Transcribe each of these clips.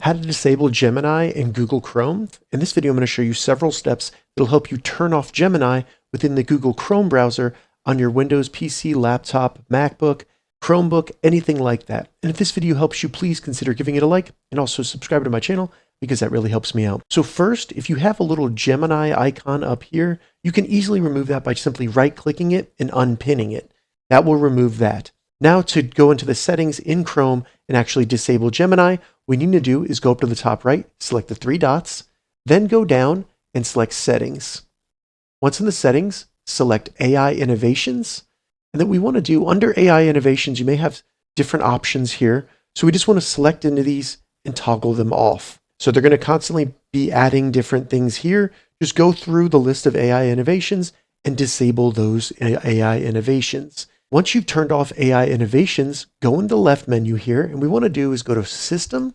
how to disable Gemini in Google Chrome. In this video, I'm going to show you several steps that will help you turn off Gemini within the Google Chrome browser on your Windows PC, laptop, MacBook, Chromebook, anything like that. And if this video helps you, please consider giving it a like and also subscribe to my channel because that really helps me out. So first, if you have a little Gemini icon up here, you can easily remove that by simply right-clicking it and unpinning it. That will remove that. Now to go into the settings in Chrome and actually disable Gemini, what we need to do is go up to the top right, select the three dots, then go down and select Settings. Once in the settings, select AI Innovations. And then we want to do under AI Innovations, you may have different options here. So we just want to select into these and toggle them off. So they're going to constantly be adding different things here. Just go through the list of AI innovations and disable those AI innovations. Once you've turned off AI innovations, go in the left menu here, and we want to do is go to System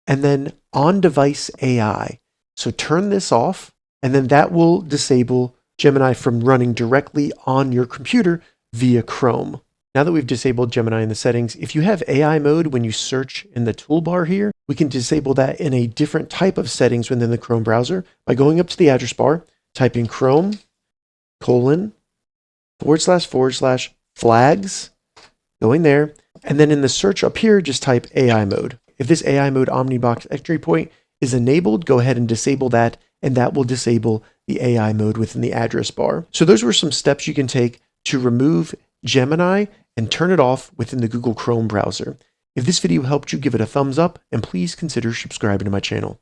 and then On-Device AI. So turn this off, and then that will disable Gemini from running directly on your computer via Chrome. Now that we've disabled Gemini in the settings, if you have AI mode when you search in the toolbar here, we can disable that in a different type of settings within the Chrome browser by going up to the address bar, typing Chrome:// going there, and then in the search up here, just type AI mode. If this AI mode Omnibox entry point is enabled, go ahead and disable that, and that will disable the AI mode within the address bar. So those were some steps you can take to remove Gemini and turn it off within the Google Chrome browser. If this video helped you, give it a thumbs up, and please consider subscribing to my channel.